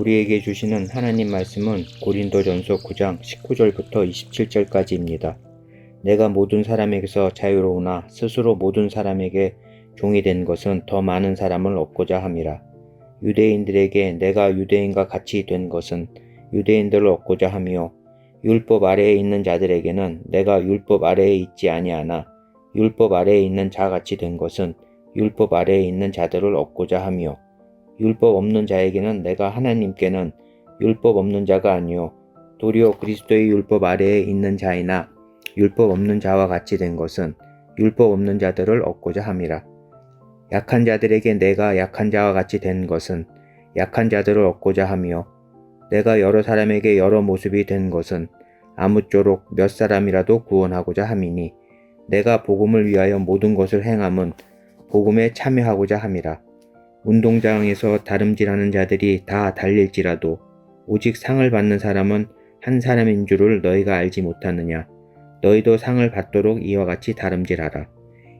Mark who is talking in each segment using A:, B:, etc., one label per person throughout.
A: 우리에게 주시는 하나님 말씀은 고린도전서 9장 19절부터 27절까지입니다. 내가 모든 사람에게서 자유로우나 스스로 모든 사람에게 종이 된 것은 더 많은 사람을 얻고자 함이라. 유대인들에게 내가 유대인과 같이 된 것은 유대인들을 얻고자 하며 율법 아래에 있는 자들에게는 내가 율법 아래에 있지 아니하나 율법 아래에 있는 자같이 된 것은 율법 아래에 있는 자들을 얻고자 하며 율법 없는 자에게는 내가 하나님께는 율법 없는 자가 아니요 도리어 그리스도의 율법 아래에 있는 자이나 율법 없는 자와 같이 된 것은 율법 없는 자들을 얻고자 함이라. 약한 자들에게 내가 약한 자와 같이 된 것은 약한 자들을 얻고자 하며 내가 여러 사람에게 여러 모습이 된 것은 아무쪼록 몇 사람이라도 구원하고자 함이니 내가 복음을 위하여 모든 것을 행함은 복음에 참여하고자 함이라. 운동장에서 다름질하는 자들이 다 달릴지라도 오직 상을 받는 사람은 한 사람인 줄을 너희가 알지 못하느냐. 너희도 상을 받도록 이와 같이 다름질하라.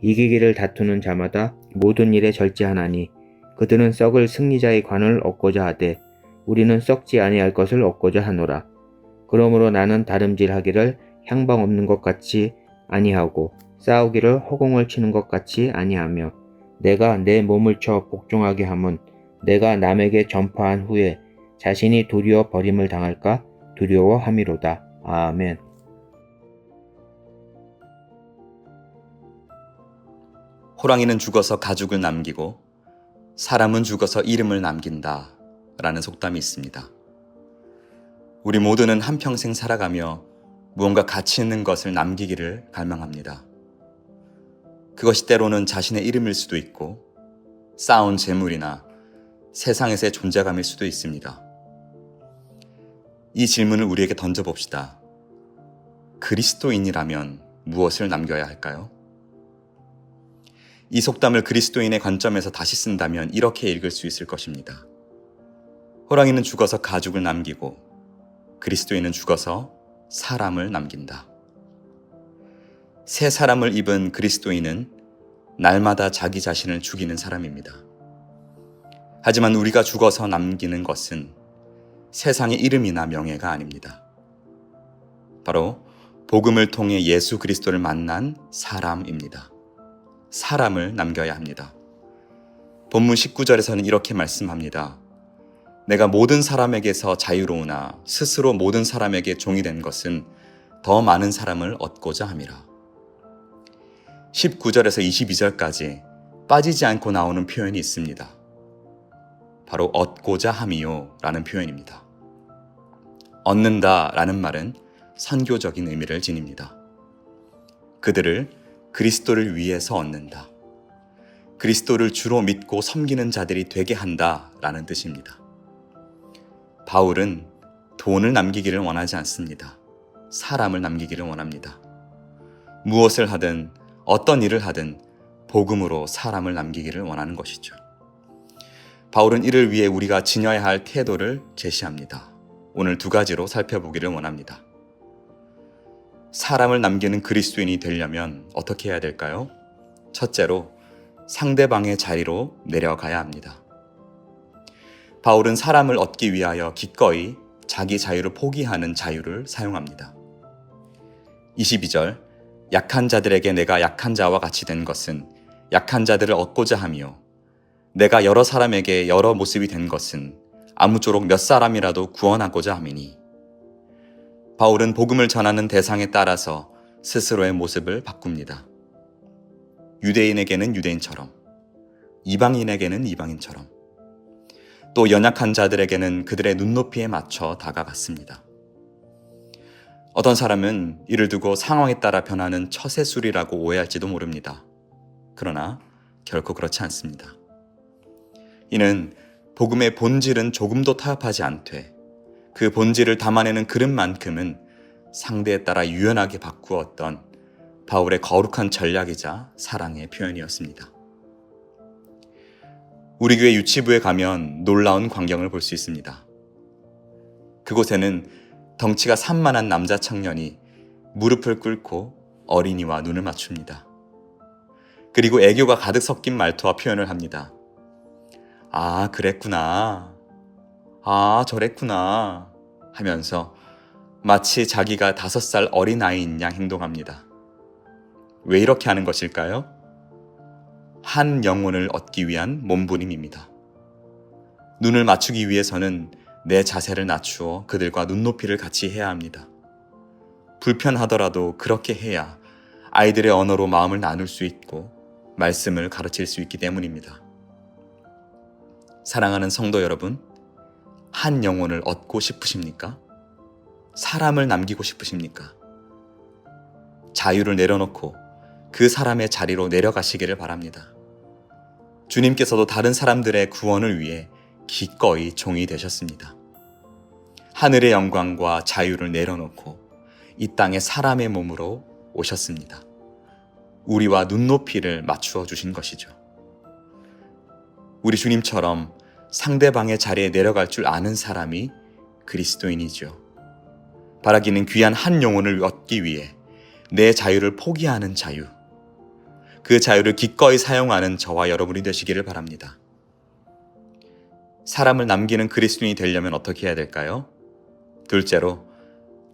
A: 이기기를 다투는 자마다 모든 일에 절제하나니 그들은 썩을 승리자의 관을 얻고자 하되 우리는 썩지 아니할 것을 얻고자 하노라. 그러므로 나는 다름질하기를 향방 없는 것 같이 아니하고 싸우기를 허공을 치는 것 같이 아니하며 내가 내 몸을 쳐 복종하게 함은 내가 남에게 전파한 후에 자신이 도리어 버림을 당할까 두려워함이로다. 아멘.
B: 호랑이는 죽어서 가죽을 남기고 사람은 죽어서 이름을 남긴다 라는 속담이 있습니다. 우리 모두는 한평생 살아가며 무언가 가치 있는 것을 남기기를 갈망합니다. 그것이 때로는 자신의 이름일 수도 있고 쌓아온 재물이나 세상에서의 존재감일 수도 있습니다. 이 질문을 우리에게 던져봅시다. 그리스도인이라면 무엇을 남겨야 할까요? 이 속담을 그리스도인의 관점에서 다시 쓴다면 이렇게 읽을 수 있을 것입니다. 호랑이는 죽어서 가죽을 남기고 그리스도인은 죽어서 사람을 남긴다. 새 사람을 입은 그리스도인은 날마다 자기 자신을 죽이는 사람입니다. 하지만 우리가 죽어서 남기는 것은 세상의 이름이나 명예가 아닙니다. 바로 복음을 통해 예수 그리스도를 만난 사람입니다. 사람을 남겨야 합니다. 본문 19절에서는 이렇게 말씀합니다. 내가 모든 사람에게서 자유로우나 스스로 모든 사람에게 종이 된 것은 더 많은 사람을 얻고자 함이라. 19절에서 22절까지 빠지지 않고 나오는 표현이 있습니다. 바로 얻고자 함이요 라는 표현입니다. 얻는다 라는 말은 선교적인 의미를 지닙니다. 그들을 그리스도를 위해서 얻는다. 그리스도를 주로 믿고 섬기는 자들이 되게 한다 라는 뜻입니다. 바울은 돈을 남기기를 원하지 않습니다. 사람을 남기기를 원합니다. 무엇을 하든 어떤 일을 하든 복음으로 사람을 남기기를 원하는 것이죠. 바울은 이를 위해 우리가 지녀야 할 태도를 제시합니다. 오늘 두 가지로 살펴보기를 원합니다. 사람을 남기는 그리스도인이 되려면 어떻게 해야 될까요? 첫째로 상대방의 자리로 내려가야 합니다. 바울은 사람을 얻기 위하여 기꺼이 자기 자유를 포기하는 자유를 사용합니다. 22절 약한 자들에게 내가 약한 자와 같이 된 것은 약한 자들을 얻고자 하며 내가 여러 사람에게 여러 모습이 된 것은 아무쪼록 몇 사람이라도 구원하고자 함이니. 바울은 복음을 전하는 대상에 따라서 스스로의 모습을 바꿉니다. 유대인에게는 유대인처럼, 이방인에게는 이방인처럼, 또 연약한 자들에게는 그들의 눈높이에 맞춰 다가갔습니다. 어떤 사람은 이를 두고 상황에 따라 변하는 처세술이라고 오해할지도 모릅니다. 그러나 결코 그렇지 않습니다. 이는 복음의 본질은 조금도 타협하지 않되 그 본질을 담아내는 그릇만큼은 상대에 따라 유연하게 바꾸었던 바울의 거룩한 전략이자 사랑의 표현이었습니다. 우리 교회 유치부에 가면 놀라운 광경을 볼 수 있습니다. 그곳에는 덩치가 산만한 남자 청년이 무릎을 꿇고 어린이와 눈을 맞춥니다. 그리고 애교가 가득 섞인 말투와 표현을 합니다. 아, 그랬구나. 아, 저랬구나 하면서 마치 자기가 5살 어린아이인 양 행동합니다. 왜 이렇게 하는 것일까요? 한 영혼을 얻기 위한 몸부림입니다. 눈을 맞추기 위해서는 내 자세를 낮추어 그들과 눈높이를 같이 해야 합니다. 불편하더라도 그렇게 해야 아이들의 언어로 마음을 나눌 수 있고 말씀을 가르칠 수 있기 때문입니다. 사랑하는 성도 여러분, 한 영혼을 얻고 싶으십니까? 사람을 남기고 싶으십니까? 자유를 내려놓고 그 사람의 자리로 내려가시기를 바랍니다. 주님께서도 다른 사람들의 구원을 위해 기꺼이 종이 되셨습니다. 하늘의 영광과 자유를 내려놓고 이 땅에 사람의 몸으로 오셨습니다. 우리와 눈높이를 맞추어 주신 것이죠. 우리 주님처럼 상대방의 자리에 내려갈 줄 아는 사람이 그리스도인이죠. 바라기는 귀한 한 영혼을 얻기 위해 내 자유를 포기하는 자유, 그 자유를 기꺼이 사용하는 저와 여러분이 되시기를 바랍니다. 사람을 남기는 그리스도인이 되려면 어떻게 해야 될까요? 둘째로,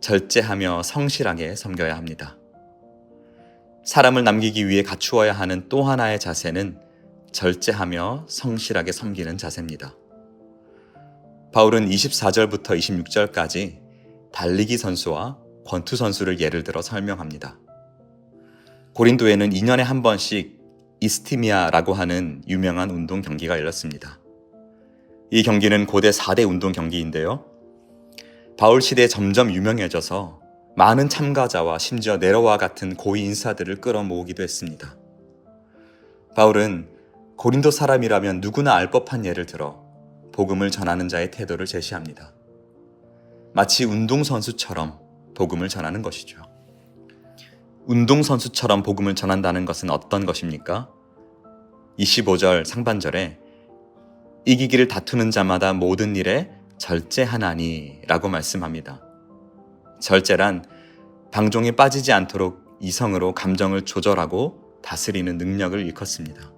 B: 절제하며 성실하게 섬겨야 합니다. 사람을 남기기 위해 갖추어야 하는 또 하나의 자세는 절제하며 성실하게 섬기는 자세입니다. 바울은 24절부터 26절까지 달리기 선수와 권투 선수를 예를 들어 설명합니다. 고린도에는 2년에 한 번씩 이스티미아라고 하는 유명한 운동 경기가 열렸습니다. 이 경기는 고대 4대 운동 경기인데요. 바울 시대에 점점 유명해져서 많은 참가자와 심지어 네로와 같은 고위 인사들을 끌어모으기도 했습니다. 바울은 고린도 사람이라면 누구나 알 법한 예를 들어 복음을 전하는 자의 태도를 제시합니다. 마치 운동선수처럼 복음을 전하는 것이죠. 운동선수처럼 복음을 전한다는 것은 어떤 것입니까? 25절 상반절에 이기기를 다투는 자마다 모든 일에 절제하나니 라고 말씀합니다. 절제란 방종에 빠지지 않도록 이성으로 감정을 조절하고 다스리는 능력을 일컫습니다.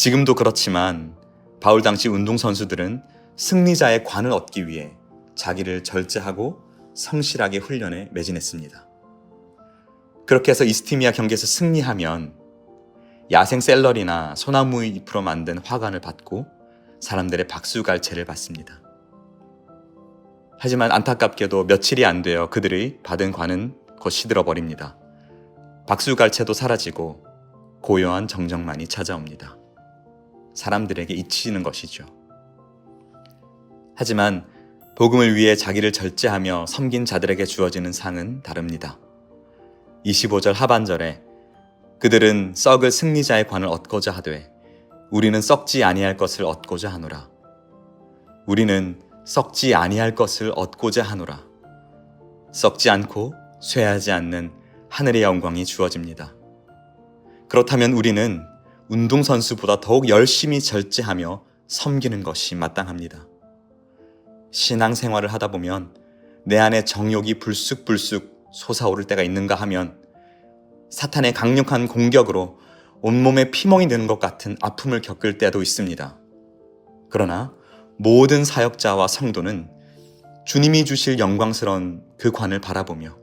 B: 지금도 그렇지만 바울 당시 운동선수들은 승리자의 관을 얻기 위해 자기를 절제하고 성실하게 훈련에 매진했습니다. 그렇게 해서 이스티미아 경기에서 승리하면 야생 샐러리나 소나무 잎으로 만든 화관을 받고 사람들의 박수갈채를 받습니다. 하지만 안타깝게도 며칠이 안 되어 그들의 받은 관은 곧 시들어버립니다. 박수갈채도 사라지고 고요한 정적만이 찾아옵니다. 사람들에게 잊히는 것이죠. 하지만 복음을 위해 자기를 절제하며 섬긴 자들에게 주어지는 상은 다릅니다. 25절 하반절에 그들은 썩을 승리자의 관을 얻고자 하되 우리는 썩지 아니할 것을 얻고자 하노라. 우리는 썩지 아니할 것을 얻고자 하노라. 썩지 않고 쇠하지 않는 하늘의 영광이 주어집니다. 그렇다면 우리는 운동선수보다 더욱 열심히 절제하며 섬기는 것이 마땅합니다. 신앙생활을 하다 보면 내 안에 정욕이 불쑥불쑥 솟아오를 때가 있는가 하면 사탄의 강력한 공격으로 온몸에 피멍이 드는 것 같은 아픔을 겪을 때도 있습니다. 그러나 모든 사역자와 성도는 주님이 주실 영광스러운 그 관을 바라보며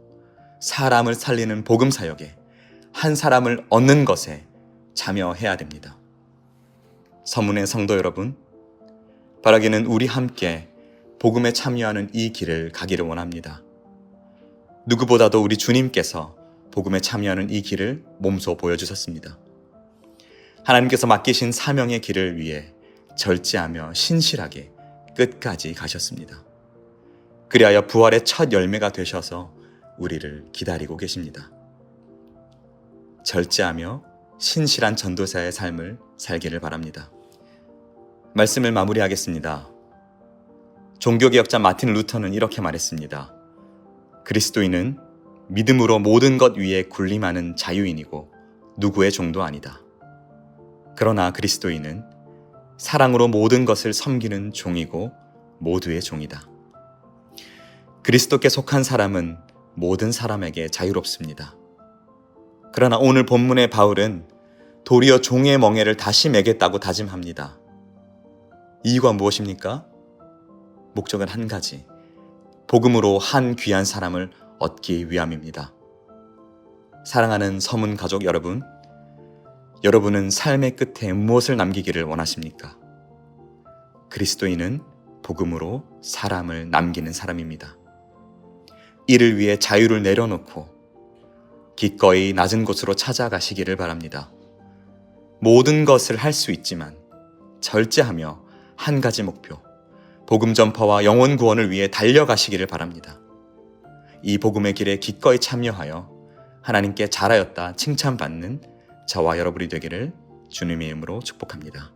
B: 사람을 살리는 복음 사역에 한 사람을 얻는 것에 참여해야 됩니다. 서문의 성도 여러분, 바라기는 우리 함께 복음에 참여하는 이 길을 가기를 원합니다. 누구보다도 우리 주님께서 복음에 참여하는 이 길을 몸소 보여주셨습니다. 하나님께서 맡기신 사명의 길을 위해 절제하며 신실하게 끝까지 가셨습니다. 그리하여 부활의 첫 열매가 되셔서 우리를 기다리고 계십니다. 절제하며 신실한 전도사의 삶을 살기를 바랍니다. 말씀을 마무리하겠습니다. 종교개혁자 마틴 루터는 이렇게 말했습니다. 그리스도인은 믿음으로 모든 것 위에 군림하는 자유인이고 누구의 종도 아니다. 그러나 그리스도인은 사랑으로 모든 것을 섬기는 종이고 모두의 종이다. 그리스도께 속한 사람은 모든 사람에게 자유롭습니다. 그러나 오늘 본문의 바울은 도리어 종의 멍에를 다시 매겠다고 다짐합니다. 이유가 무엇입니까? 목적은 한 가지, 복음으로 한 귀한 사람을 얻기 위함입니다. 사랑하는 서문 가족 여러분, 여러분은 삶의 끝에 무엇을 남기기를 원하십니까? 그리스도인은 복음으로 사람을 남기는 사람입니다. 이를 위해 자유를 내려놓고 기꺼이 낮은 곳으로 찾아가시기를 바랍니다. 모든 것을 할 수 있지만 절제하며 한 가지 목표, 복음 전파와 영혼 구원을 위해 달려가시기를 바랍니다. 이 복음의 길에 기꺼이 참여하여 하나님께 잘하였다 칭찬받는 저와 여러분이 되기를 주님의 이름으로 축복합니다.